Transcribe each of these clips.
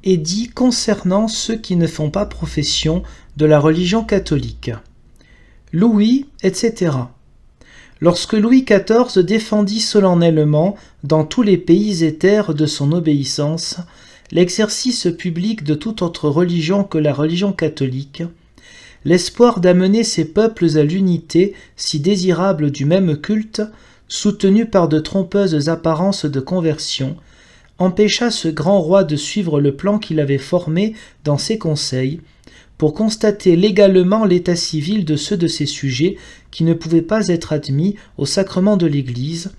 est dit concernant ceux qui ne font pas profession de la religion catholique. Louis, etc. Lorsque Louis XIV défendit solennellement dans tous les pays et terres de son obéissance l'exercice public de toute autre religion que la religion catholique, l'espoir d'amener ces peuples à l'unité si désirable du même culte, soutenu par de trompeuses apparences de conversion, empêcha ce grand roi de suivre le plan qu'il avait formé dans ses conseils, pour constater légalement l'état civil de ceux de ses sujets qui ne pouvaient pas être admis au sacrement de l'Église.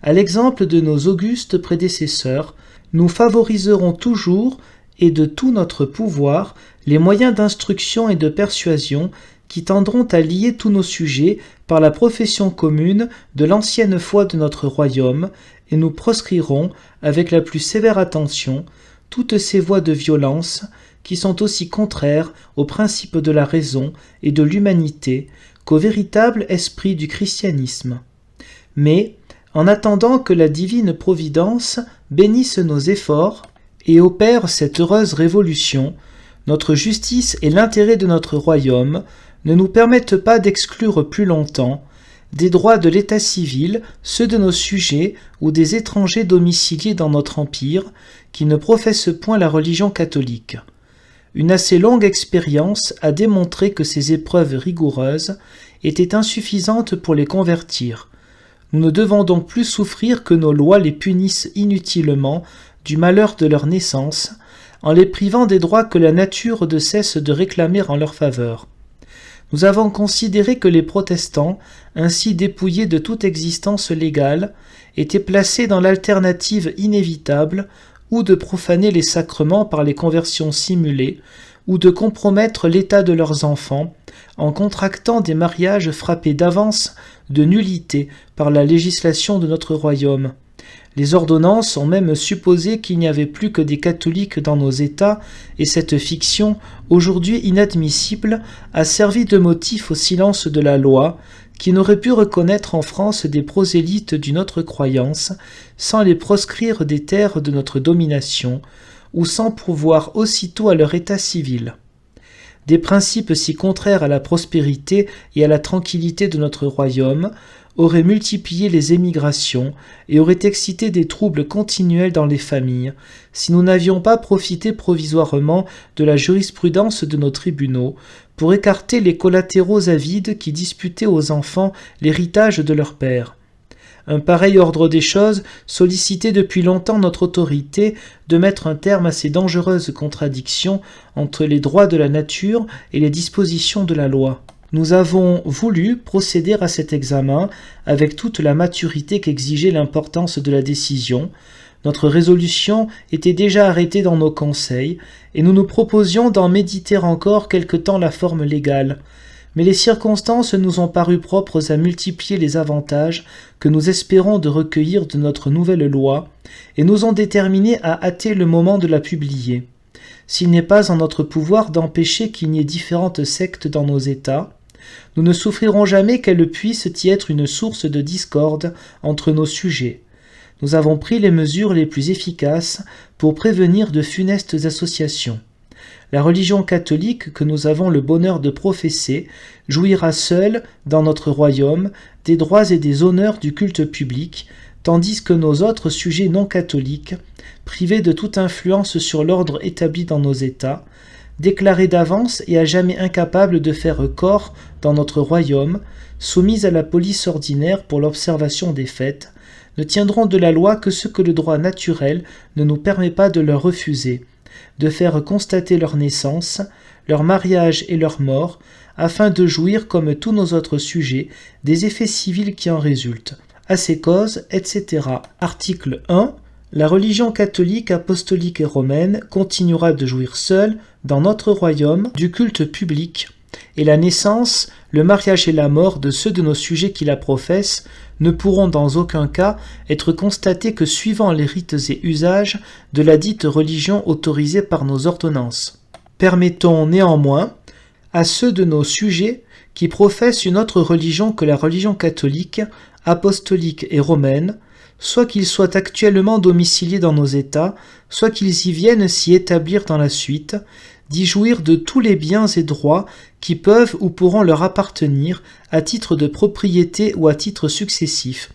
À l'exemple de nos augustes prédécesseurs, nous favoriserons toujours et de tout notre pouvoir les moyens d'instruction et de persuasion qui tendront à lier tous nos sujets par la profession commune de l'ancienne foi de notre royaume, et nous proscrirons avec la plus sévère attention toutes ces voies de violence qui sont aussi contraires aux principes de la raison et de l'humanité qu'au véritable esprit du christianisme. Mais, en attendant que la divine providence bénisse nos efforts et opère cette heureuse révolution, notre justice et l'intérêt de notre royaume ne nous permettent pas d'exclure plus longtemps des droits de l'état civil ceux de nos sujets ou des étrangers domiciliés dans notre empire qui ne professent point la religion catholique. Une assez longue expérience a démontré que ces épreuves rigoureuses étaient insuffisantes pour les convertir. Nous ne devons donc plus souffrir que nos lois les punissent inutilement du malheur de leur naissance, en les privant des droits que la nature ne cesse de réclamer en leur faveur. Nous avons considéré que les protestants, ainsi dépouillés de toute existence légale, étaient placés dans l'alternative inévitable ou de profaner les sacrements par les conversions simulées, ou de compromettre l'état de leurs enfants en contractant des mariages frappés d'avance de nullité par la législation de notre royaume. Les ordonnances ont même supposé qu'il n'y avait plus que des catholiques dans nos États, et cette fiction, aujourd'hui inadmissible, a servi de motif au silence de la loi, qui n'aurait pu reconnaître en France des prosélytes d'une autre croyance, sans les proscrire des terres de notre domination, ou sans pourvoir aussitôt à leur état civil. Des principes si contraires à la prospérité et à la tranquillité de notre royaume auraient multiplié les émigrations et auraient excité des troubles continuels dans les familles, si nous n'avions pas profité provisoirement de la jurisprudence de nos tribunaux pour écarter les collatéraux avides qui disputaient aux enfants l'héritage de leur père. Un pareil ordre des choses sollicitait depuis longtemps notre autorité de mettre un terme à ces dangereuses contradictions entre les droits de la nature et les dispositions de la loi. Nous avons voulu procéder à cet examen avec toute la maturité qu'exigeait l'importance de la décision. Notre résolution était déjà arrêtée dans nos conseils, et nous nous proposions d'en méditer encore quelque temps la forme légale. Mais les circonstances nous ont paru propres à multiplier les avantages que nous espérons de recueillir de notre nouvelle loi, et nous ont déterminés à hâter le moment de la publier. S'il n'est pas en notre pouvoir d'empêcher qu'il n'y ait différentes sectes dans nos États, nous ne souffrirons jamais qu'elle puisse y être une source de discorde entre nos sujets. Nous avons pris les mesures les plus efficaces pour prévenir de funestes associations. La religion catholique que nous avons le bonheur de professer jouira seule, dans notre royaume, des droits et des honneurs du culte public, tandis que nos autres sujets non catholiques, privés de toute influence sur l'ordre établi dans nos États, déclarés d'avance et à jamais incapables de faire corps dans notre royaume, soumis à la police ordinaire pour l'observation des fêtes, ne tiendront de la loi que ce que le droit naturel ne nous permet pas de leur refuser, de faire constater leur naissance, leur mariage et leur mort, afin de jouir, comme tous nos autres sujets, des effets civils qui en résultent. À ces causes, etc. Article 1. La religion catholique, apostolique et romaine continuera de jouir seule, dans notre royaume, du culte public, et la naissance, le mariage et la mort de ceux de nos sujets qui la professent ne pourront dans aucun cas être constatés que suivant les rites et usages de la dite religion autorisée par nos ordonnances. Permettons néanmoins à ceux de nos sujets qui professent une autre religion que la religion catholique, apostolique et romaine, soit qu'ils soient actuellement domiciliés dans nos États, soit qu'ils y viennent s'y établir dans la suite, d'y jouir de tous les biens et droits qui peuvent ou pourront leur appartenir à titre de propriété ou à titre successif,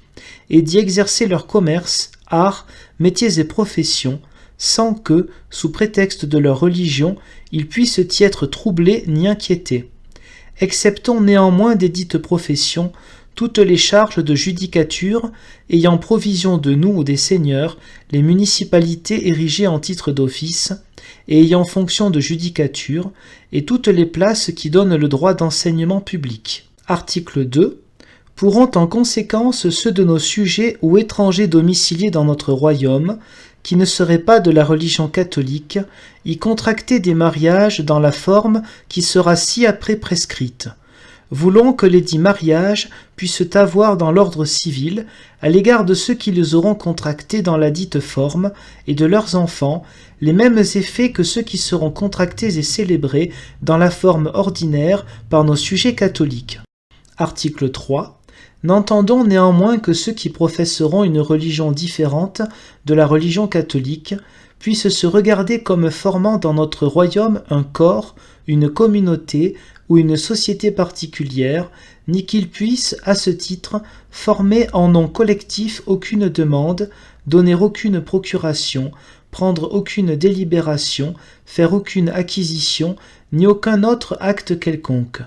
et d'y exercer leur commerce, arts, métiers et professions, sans que, sous prétexte de leur religion, ils puissent y être troublés ni inquiétés. Exceptons néanmoins des dites professions toutes les charges de judicature ayant provision de nous ou des seigneurs, les municipalités érigées en titre d'office et ayant fonction de judicature, et toutes les places qui donnent le droit d'enseignement public. Article 2. Pourront en conséquence ceux de nos sujets ou étrangers domiciliés dans notre royaume, qui ne seraient pas de la religion catholique, y contracter des mariages dans la forme qui sera ci-après prescrite. Voulons que les dits mariages puissent avoir dans l'ordre civil, à l'égard de ceux qui les auront contractés dans la dite forme, et de leurs enfants, les mêmes effets que ceux qui seront contractés et célébrés dans la forme ordinaire par nos sujets catholiques. Article 3. N'entendons néanmoins que ceux qui professeront une religion différente de la religion catholique puissent se regarder comme formant dans notre royaume un corps, une communauté ou une société particulière, ni qu'ils puissent, à ce titre, former en nom collectif aucune demande, donner aucune procuration, prendre aucune délibération, faire aucune acquisition, ni aucun autre acte quelconque.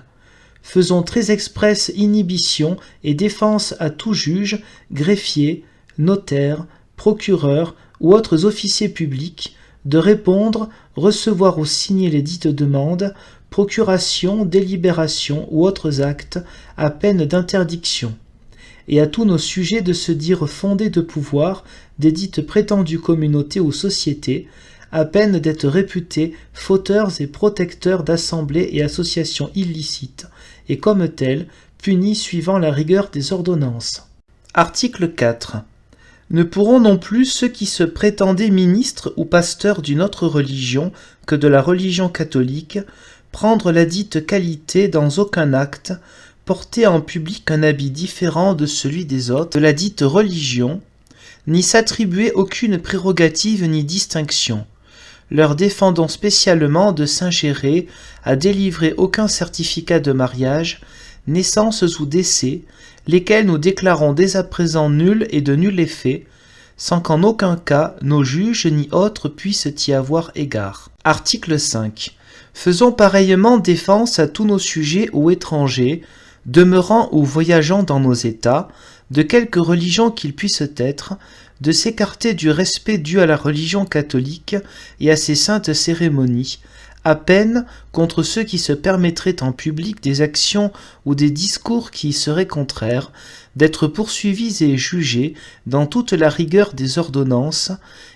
Faisons très expresse inhibition et défense à tout juge, greffier, notaire, procureur ou autres officiers publics de répondre, recevoir ou signer les dites demandes, procuration, délibération ou autres actes à peine d'interdiction, et à tous nos sujets de se dire fondés de pouvoir des dites prétendues communautés ou sociétés, à peine d'être réputés fauteurs et protecteurs d'assemblées et associations illicites, et comme tels, punis suivant la rigueur des ordonnances. Article 4. Ne pourront non plus ceux qui se prétendaient ministres ou pasteurs d'une autre religion que de la religion catholique prendre la dite qualité dans aucun acte, porter en public un habit différent de celui des autres de la dite religion, ni s'attribuer aucune prérogative ni distinction, leur défendant spécialement de s'ingérer à délivrer aucun certificat de mariage, naissances ou décès, lesquels nous déclarons dès à présent nuls et de nul effet, sans qu'en aucun cas nos juges ni autres puissent y avoir égard. Article 5. Faisons pareillement défense à tous nos sujets ou étrangers, demeurant ou voyageant dans nos États, de quelque religion qu'ils puissent être, de s'écarter du respect dû à la religion catholique et à ses saintes cérémonies, à peine contre ceux qui se permettraient en public des actions ou des discours qui y seraient contraires, d'être poursuivis et jugés dans toute la rigueur des ordonnances,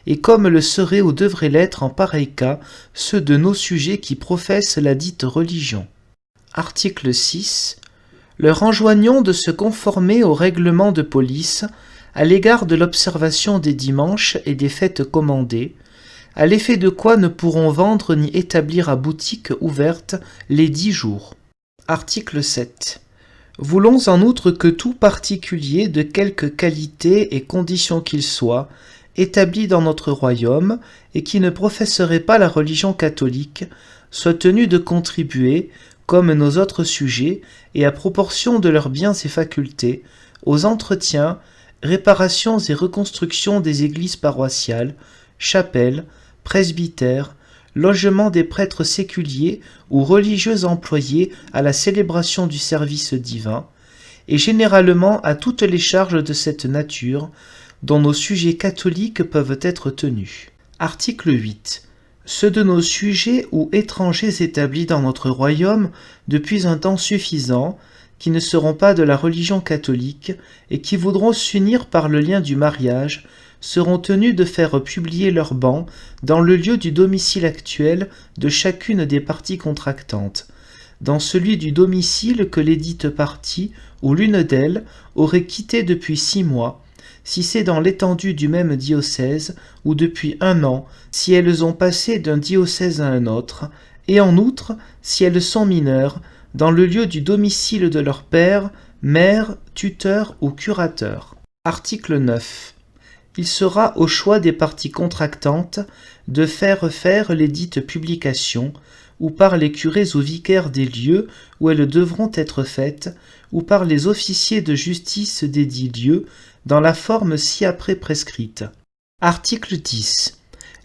et comme le seraient ou devraient l'être en pareil cas ceux de nos sujets qui professent la dite religion. Article 6. Leur enjoignons de se conformer aux règlements de police à l'égard de l'observation des dimanches et des fêtes commandées, à l'effet de quoi ne pourront vendre ni établir à boutique ouverte les 10 jours. Article 7. Voulons en outre que tout particulier de quelque qualité et condition qu'il soit, établi dans notre royaume, et qui ne professerait pas la religion catholique, soit tenu de contribuer, comme nos autres sujets, et à proportion de leurs biens et facultés, aux entretiens, réparations et reconstructions des églises paroissiales, chapelles, presbytères, logements des prêtres séculiers ou religieux employés à la célébration du service divin, et généralement à toutes les charges de cette nature dont nos sujets catholiques peuvent être tenus. Article 8. Ceux de nos sujets ou étrangers établis dans notre royaume depuis un temps suffisant, qui ne seront pas de la religion catholique et qui voudront s'unir par le lien du mariage, seront tenus de faire publier leurs bans dans le lieu du domicile actuel de chacune des parties contractantes, dans celui du domicile que les dites parties ou l'une d'elles aurait quitté depuis 6 mois, si c'est dans l'étendue du même diocèse, ou depuis 1 an, si elles ont passé d'un diocèse à un autre, et en outre, si elles sont mineures, dans le lieu du domicile de leur père, mère, tuteur ou curateur. Article 9. il sera au choix des parties contractantes de faire les dites publications, ou par les curés ou vicaires des lieux où elles devront être faites, ou par les officiers de justice des dits lieux, dans la forme ci-après prescrite. Article 10.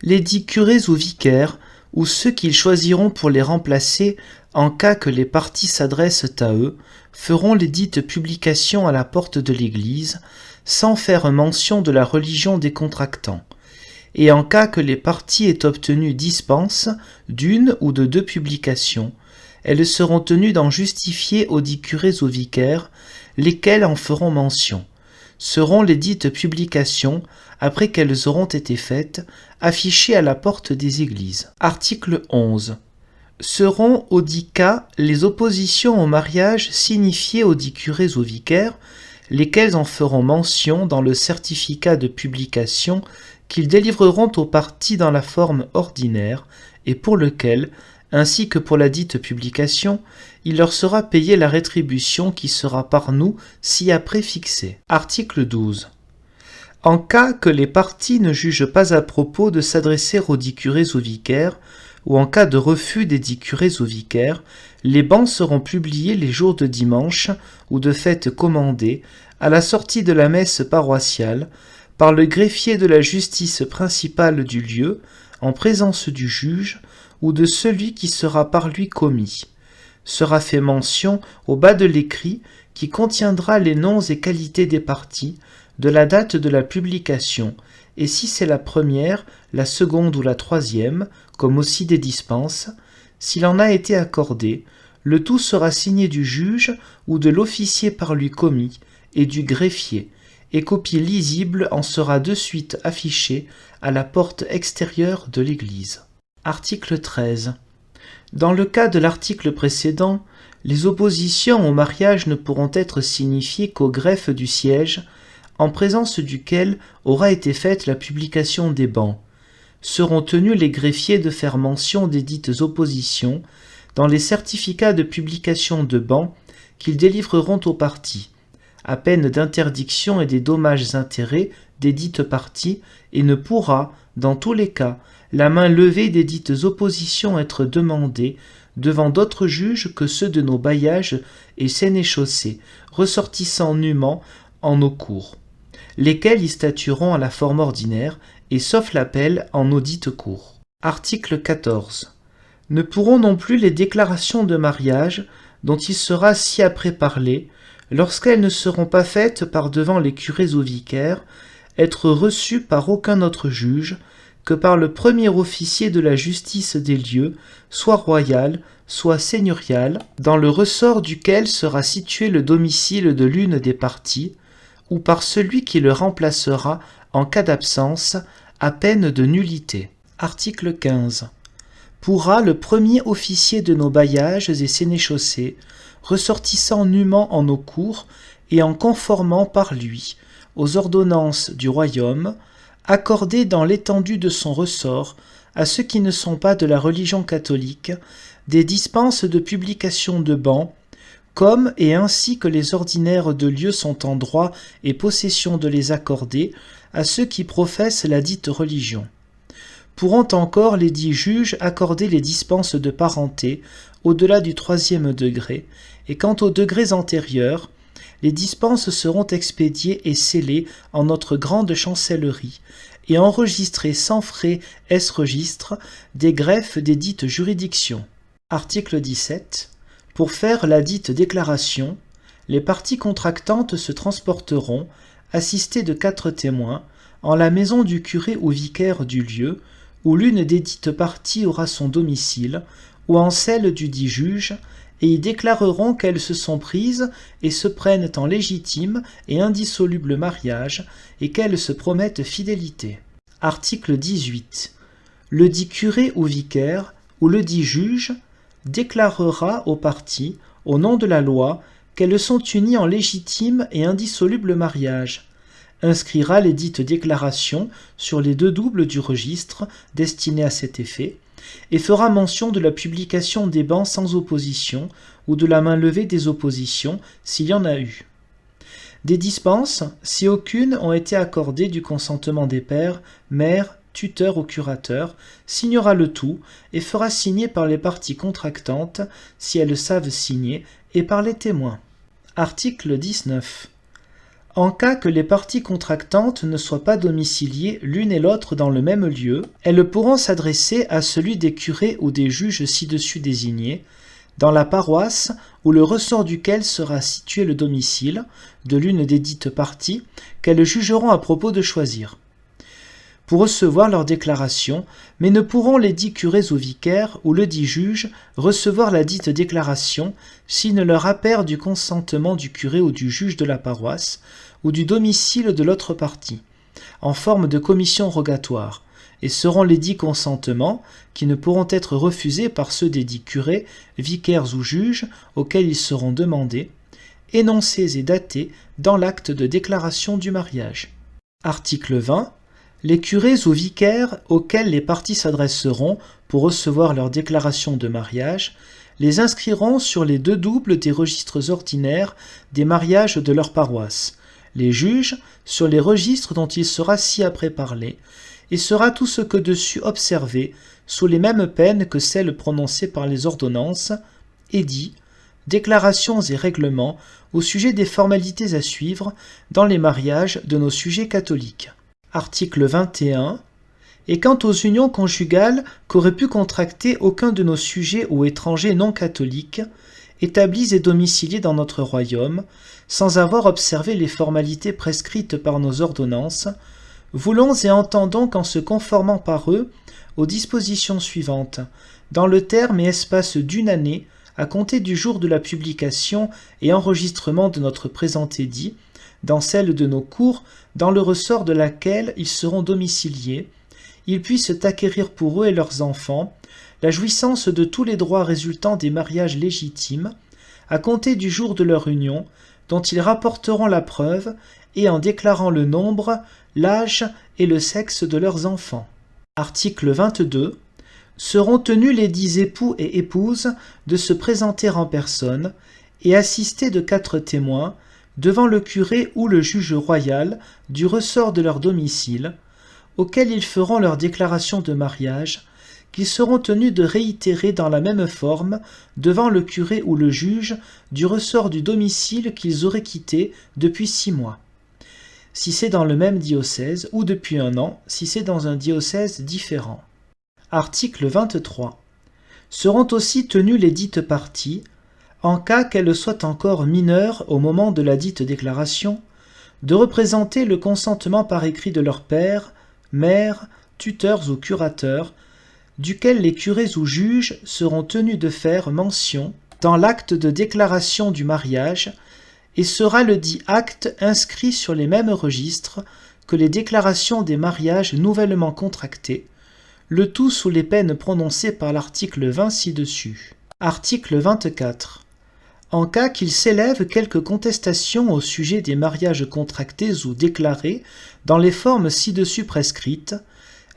Les dits curés ou vicaires, ou ceux qu'ils choisiront pour les remplacer, en cas que les parties s'adressent à eux, feront les dites publications à la porte de l'Église, sans faire mention de la religion des contractants, et en cas que les parties aient obtenu dispense d'une ou de 2 publications, elles seront tenues d'en justifier audits curés ou vicaires, lesquels en feront mention. Seront les dites publications, après qu'elles auront été faites, affichées à la porte des églises. Article 11. Seront audits cas les oppositions au mariage signifiées audits curés ou vicaires, lesquels en feront mention dans le certificat de publication qu'ils délivreront aux parties dans la forme ordinaire, et pour lequel, ainsi que pour la dite publication, il leur sera payé la rétribution qui sera par nous ci-après fixée. Article 12. En cas que les parties ne jugent pas à propos de s'adresser aux dits curés ou vicaires, ou en cas de refus des dits curés ou vicaires, les bans seront publiés les jours de dimanche ou de fêtes commandées, à la sortie de la messe paroissiale, par le greffier de la justice principale du lieu, en présence du juge, ou de celui qui sera par lui commis. Sera fait mention au bas de l'écrit qui contiendra les noms et qualités des parties, de la date de la publication, et si c'est la première, la seconde ou la troisième, comme aussi des dispenses, s'il en a été accordé, le tout sera signé du juge ou de l'officier par lui commis et du greffier, et copie lisible en sera de suite affichée à la porte extérieure de l'église. Article 13. Dans le cas de l'article précédent, les oppositions au mariage ne pourront être signifiées qu'au greffe du siège, en présence duquel aura été faite la publication des bans. Seront tenus les greffiers de faire mention des dites oppositions dans les certificats de publication de bans qu'ils délivreront aux parties, à peine d'interdiction et des dommages-intérêts des dites parties, et ne pourra, dans tous les cas, la main levée des dites oppositions être demandée devant d'autres juges que ceux de nos bailliages et sénéchaussées, ressortissant nûment en nos cours, lesquels y statueront à la forme ordinaire, et sauf l'appel en nos dites cours. Article 14. Ne pourront non plus les déclarations de mariage, dont il sera ci-après parlé, lorsqu'elles ne seront pas faites par devant les curés ou vicaires, être reçues par aucun autre juge que par le premier officier de la justice des lieux, soit royal, soit seigneurial, dans le ressort duquel sera situé le domicile de l'une des parties, ou par celui qui le remplacera en cas d'absence, à peine de nullité. Article 15. Pourra le premier officier de nos bailliages et sénéchaussées, ressortissant nûment en nos cours et en conformant par lui aux ordonnances du royaume, accorder dans l'étendue de son ressort à ceux qui ne sont pas de la religion catholique des dispenses de publication de bans, comme et ainsi que les ordinaires de lieu sont en droit et possession de les accorder à ceux qui professent la dite religion. Pourront encore les dits juges accorder les dispenses de parenté au-delà du 3e degré, et quant aux degrés antérieurs, les dispenses seront expédiées et scellées en notre grande chancellerie, et enregistrées sans frais registre des greffes des dites juridictions. Article 17. Pour faire la dite déclaration, les parties contractantes se transporteront, assistées de 4 témoins, en la maison du curé ou vicaire du lieu, où l'une des dites parties aura son domicile, ou en celle du dit juge, et y déclareront qu'elles se sont prises et se prennent en légitime et indissoluble mariage, et qu'elles se promettent fidélité. Article 18. Le dit curé ou vicaire, ou le dit juge, déclarera aux parties, au nom de la loi, qu'elles sont unies en légitime et indissoluble mariage, inscrira les dites déclarations sur les 2 doubles du registre destiné à cet effet, et fera mention de la publication des bans sans opposition ou de la main levée des oppositions s'il y en a eu. Des dispenses, si aucune ont été accordées du consentement des pères, mères, tuteurs ou curateurs, signera le tout et fera signer par les parties contractantes, si elles savent signer, et par les témoins. Article 19. En cas que les parties contractantes ne soient pas domiciliées l'une et l'autre dans le même lieu, elles pourront s'adresser à celui des curés ou des juges ci-dessus désignés, dans la paroisse ou le ressort duquel sera situé le domicile de l'une des dites parties qu'elles jugeront à propos de choisir, pour recevoir leur déclaration, mais ne pourront les dits curés ou vicaires ou le dit juge recevoir la dite déclaration s'il ne leur appert du consentement du curé ou du juge de la paroisse ou du domicile de l'autre partie, en forme de commission rogatoire, et seront les dits consentements qui ne pourront être refusés par ceux des dits curés, vicaires ou juges auxquels ils seront demandés, énoncés et datés dans l'acte de déclaration du mariage. Article 20. Les curés ou vicaires auxquels les parties s'adresseront pour recevoir leur déclaration de mariage les inscriront sur les deux doubles des registres ordinaires des mariages de leur paroisse, les juges sur les registres dont il sera ci-après parlé, et sera tout ce que dessus observé sous les mêmes peines que celles prononcées par les ordonnances, édits, déclarations et règlements au sujet des formalités à suivre dans les mariages de nos sujets catholiques. Article 21. Et quant aux unions conjugales qu'aurait pu contracter aucun de nos sujets ou étrangers non catholiques, établis et domiciliés dans notre royaume, sans avoir observé les formalités prescrites par nos ordonnances, voulons et entendons qu'en se conformant par eux aux dispositions suivantes, dans le terme et espace d'une année, à compter du jour de la publication et enregistrement de notre présent édit, dans celle de nos cours, dans le ressort de laquelle ils seront domiciliés, ils puissent acquérir pour eux et leurs enfants la jouissance de tous les droits résultant des mariages légitimes, à compter du jour de leur union, dont ils rapporteront la preuve, et en déclarant le nombre, l'âge et le sexe de leurs enfants. Article 22. Seront tenus les dits époux et épouses de se présenter en personne, et assistés de 4 témoins, devant le curé ou le juge royal du ressort de leur domicile, auxquels ils feront leur déclaration de mariage, qu'ils seront tenus de réitérer dans la même forme devant le curé ou le juge du ressort du domicile qu'ils auraient quitté depuis 6 mois, si c'est dans le même diocèse, ou depuis 1 an, si c'est dans un diocèse différent. Article 23. Seront aussi tenues les dites parties, en cas qu'elles soient encore mineures au moment de la dite déclaration, de représenter le consentement par écrit de leur père, mère, tuteurs ou curateurs, duquel les curés ou juges seront tenus de faire mention dans l'acte de déclaration du mariage, et sera le dit acte inscrit sur les mêmes registres que les déclarations des mariages nouvellement contractés, le tout sous les peines prononcées par l'article 20 ci-dessus. Article 24. En cas qu'il s'élève quelque contestation au sujet des mariages contractés ou déclarés dans les formes ci-dessus prescrites,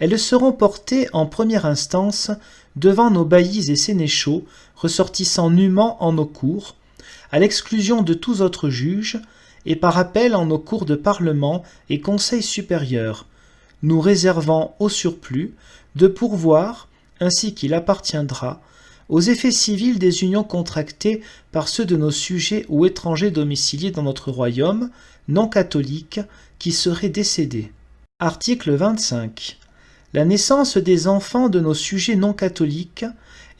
elles seront portées en première instance devant nos baillis et sénéchaux ressortissant nûment en nos cours, à l'exclusion de tous autres juges, et par appel en nos cours de parlement et conseils supérieurs, nous réservant au surplus de pourvoir, ainsi qu'il appartiendra, aux effets civils des unions contractées par ceux de nos sujets ou étrangers domiciliés dans notre royaume, non catholiques, qui seraient décédés. Article 25. La naissance des enfants de nos sujets non catholiques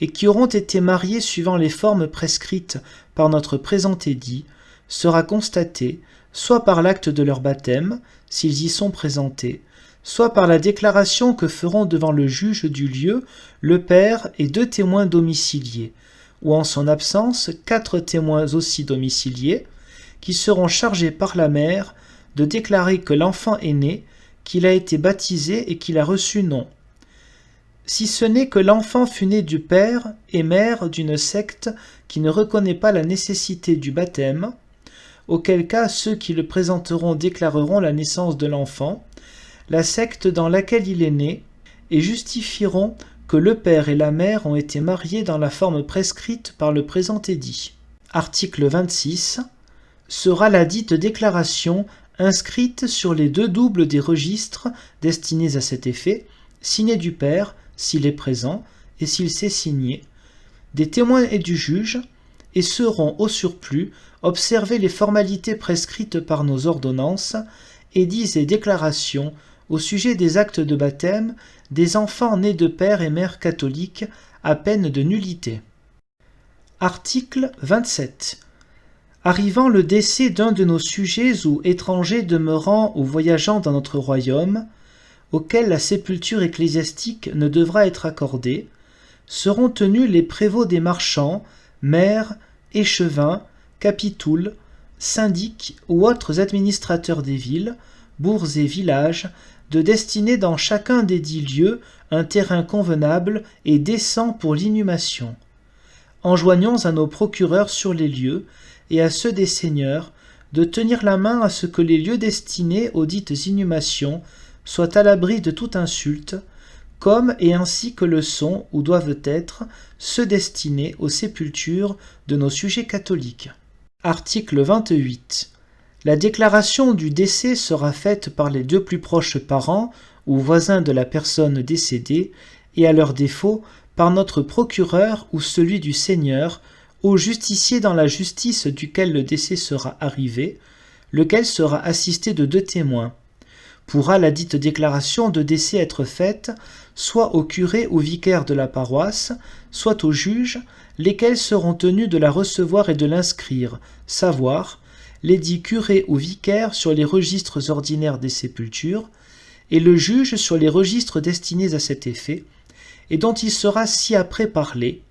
et qui auront été mariés suivant les formes prescrites par notre présent édit sera constatée soit par l'acte de leur baptême, s'ils y sont présentés, soit par la déclaration que feront devant le juge du lieu le père et 2 témoins domiciliés, ou en son absence 4 témoins aussi domiciliés, qui seront chargés par la mère de déclarer que l'enfant est né, qu'il a été baptisé et qu'il a reçu nom. Si ce n'est que l'enfant fut né du père et mère d'une secte qui ne reconnaît pas la nécessité du baptême, auquel cas ceux qui le présenteront déclareront la naissance de l'enfant, la secte dans laquelle il est né, et justifieront que le père et la mère ont été mariés dans la forme prescrite par le présent édit. Article 26. sera la dite déclaration inscrite sur les 2 doubles des registres destinés à cet effet, signée du père, s'il est présent, et s'il s'est signé, des témoins et du juge, et seront au surplus observées les formalités prescrites par nos ordonnances, édits et déclarations au sujet des actes de baptême des enfants nés de père et mère catholiques à peine de nullité. Article 27. Arrivant le décès d'un de nos sujets ou étrangers demeurant ou voyageant dans notre royaume, auquel la sépulture ecclésiastique ne devra être accordée, seront tenus les prévôts des marchands, maires, échevins, capitouls, syndics ou autres administrateurs des villes, bourgs et villages, de destiner dans chacun des 10 lieux un terrain convenable et décent pour l'inhumation. Enjoignons à nos procureurs sur les lieux et à ceux des seigneurs de tenir la main à ce que les lieux destinés aux dites inhumations soient à l'abri de toute insulte, comme et ainsi que le sont ou doivent être ceux destinés aux sépultures de nos sujets catholiques. Article 28. La déclaration du décès sera faite par les 2 plus proches parents ou voisins de la personne décédée et à leur défaut par notre procureur ou celui du seigneur au justicier dans la justice duquel le décès sera arrivé, lequel sera assisté de 2 témoins. Pourra la dite déclaration de décès être faite soit au curé ou vicaire de la paroisse, soit aux juges, lesquels seront tenus de la recevoir et de l'inscrire, savoir les dits curés ou vicaires sur les registres ordinaires des sépultures, et le juge sur les registres destinés à cet effet, et dont il sera ci-après parlé,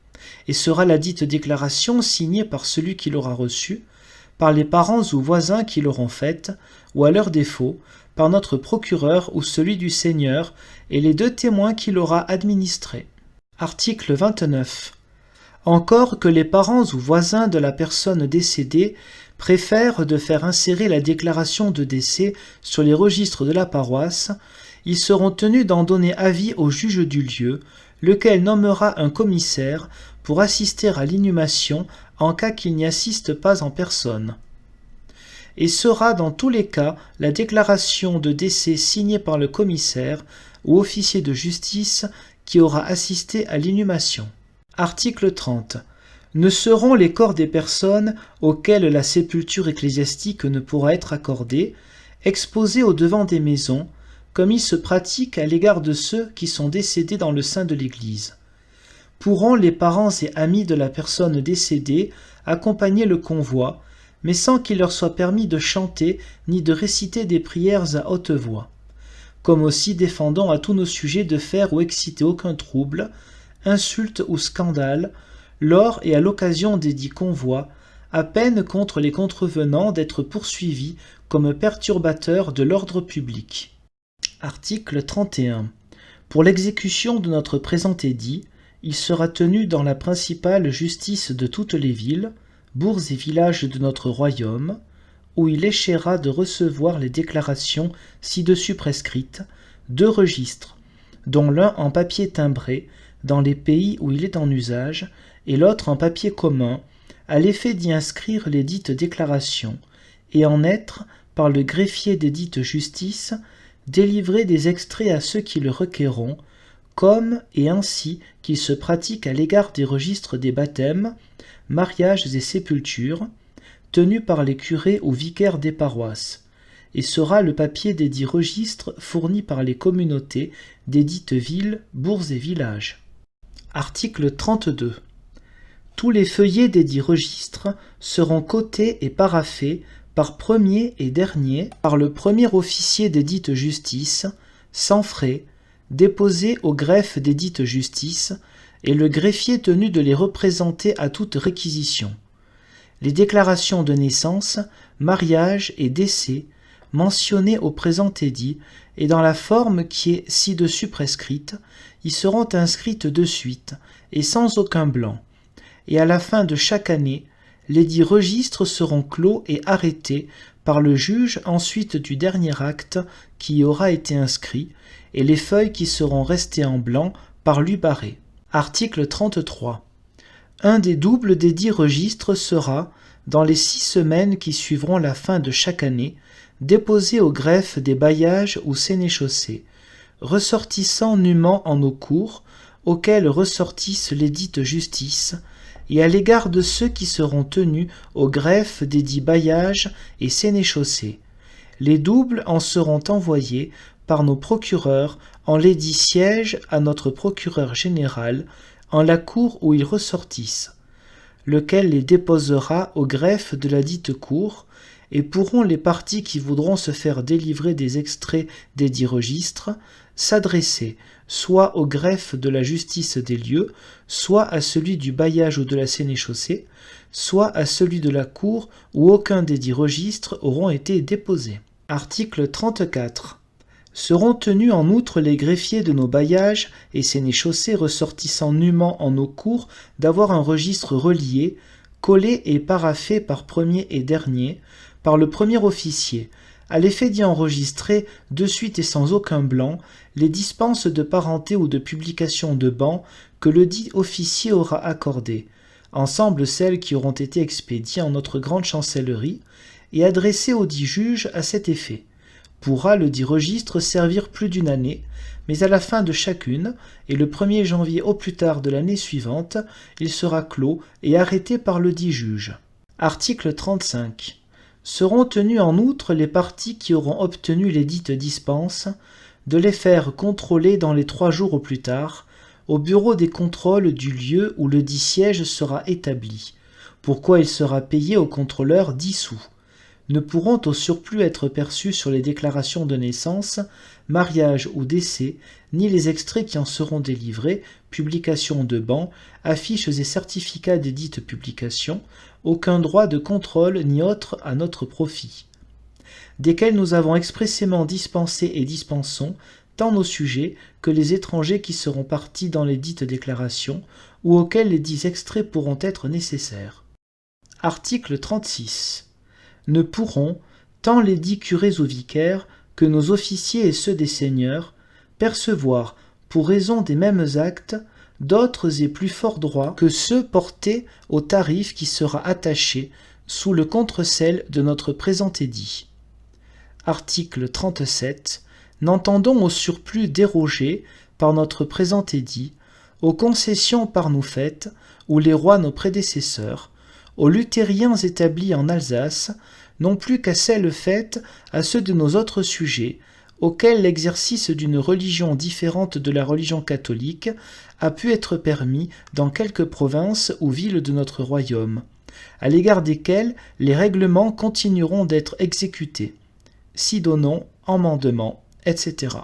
et sera la dite déclaration signée par celui qui l'aura reçue, par les parents ou voisins qui l'auront faite, ou à leur défaut, par notre procureur ou celui du seigneur, et les 2 témoins qui l'aura administré. Article 29. Encore que les parents ou voisins de la personne décédée préfèrent de faire insérer la déclaration de décès sur les registres de la paroisse, ils seront tenus d'en donner avis au juge du lieu, lequel nommera un commissaire pour assister à l'inhumation en cas qu'il n'y assiste pas en personne. Et sera dans tous les cas la déclaration de décès signée par le commissaire ou officier de justice qui aura assisté à l'inhumation. Article 30. Ne seront les corps des personnes auxquelles la sépulture ecclésiastique ne pourra être accordée exposés au-devant des maisons, comme il se pratique à l'égard de ceux qui sont décédés dans le sein de l'Église. Pourront les parents et amis de la personne décédée accompagner le convoi, mais sans qu'il leur soit permis de chanter ni de réciter des prières à haute voix. Comme aussi défendons à tous nos sujets de faire ou exciter aucun trouble, insulte ou scandale, lors et à l'occasion des dits convois, à peine contre les contrevenants d'être poursuivis comme perturbateurs de l'ordre public. Article 31. Pour l'exécution de notre présent édit, il sera tenu dans la principale justice de toutes les villes, bourgs et villages de notre royaume, où il échera de recevoir les déclarations ci-dessus prescrites, 2 registres, dont l'un en papier timbré dans les pays où il est en usage, et l'autre en papier commun, à l'effet d'y inscrire les dites déclarations, et en être, par le greffier des dites justices, délivrer des extraits à ceux qui le requerront, comme et ainsi qu'il se pratique à l'égard des registres des baptêmes, mariages et sépultures, tenus par les curés ou vicaires des paroisses, et sera le papier des dits registres fourni par les communautés des dites villes, bourgs et villages. Article 32. Tous les feuillets des dits registres seront cotés et paraphés par premier et dernier par le premier officier des dites justices, sans frais, déposés au greffe des dites justices, et le greffier tenu de les représenter à toute réquisition. Les déclarations de naissance, mariage et décès mentionnées au présent édit et dans la forme qui est ci-dessus prescrite, y seront inscrites de suite et sans aucun blanc, et à la fin de chaque année, les dits registres seront clos et arrêtés par le juge ensuite du dernier acte qui y aura été inscrit, et les feuilles qui seront restées en blanc par lui barré. Article 33. Un des doubles des dits registres sera, dans les 6 semaines qui suivront la fin de chaque année, déposer au greffe des bailliages ou sénéchaussées, ressortissant nûment en nos cours, auxquels ressortissent les dites justices, et à l'égard de ceux qui seront tenus au greffe des dits bailliages et sénéchaussées. Les doubles en seront envoyés par nos procureurs en l'édit siège à notre procureur général, en la cour où ils ressortissent, lequel les déposera au greffe de la dite cour, et pourront les parties qui voudront se faire délivrer des extraits des dits registres s'adresser soit au greffe de la justice des lieux, soit à celui du bailliage ou de la sénéchaussée, soit à celui de la cour où aucun des dits registres auront été déposés. Article 34. Seront tenus en outre les greffiers de nos bailliages et sénéchaussées ressortissant nûment en nos cours d'avoir un registre relié, collé et paraphé par premier et dernier, par le premier officier, à l'effet d'y enregistrer, de suite et sans aucun blanc, les dispenses de parenté ou de publication de ban que le dit officier aura accordées, ensemble celles qui auront été expédiées en notre grande chancellerie, et adressées au dit juge à cet effet. Pourra le dit registre servir plus d'une année, mais à la fin de chacune, et le 1er janvier au plus tard de l'année suivante, il sera clos et arrêté par le dit juge. Article 35. Seront tenus en outre les parties qui auront obtenu les dites dispenses, de les faire contrôler dans les 3 jours au plus tard, au bureau des contrôles du lieu où le dit siège sera établi, pourquoi il sera payé au contrôleur 10 sous. Ne pourront au surplus être perçus sur les déclarations de naissance, mariage ou décès, ni les extraits qui en seront délivrés, publications de ban, affiches et certificats des dites publications, aucun droit de contrôle ni autre à notre profit, desquels nous avons expressément dispensé et dispensons tant nos sujets que les étrangers qui seront partis dans les dites déclarations, ou auxquels les dits extraits pourront être nécessaires. Article 36. Ne pourront, tant les dits curés ou vicaires, que nos officiers et ceux des seigneurs, percevoir, pour raison des mêmes actes, d'autres et plus forts droits que ceux portés au tarif qui sera attaché sous le contre-cel de notre présent édit. Article 37. N'entendons au surplus déroger, par notre présent édit, aux concessions par nous faites, ou les rois nos prédécesseurs, aux luthériens établis en Alsace, non plus qu'à celles faites à ceux de nos autres sujets, auxquels l'exercice d'une religion différente de la religion catholique a pu être permis dans quelques provinces ou villes de notre royaume, à l'égard desquels les règlements continueront d'être exécutés. Ci donnons, amendement, etc.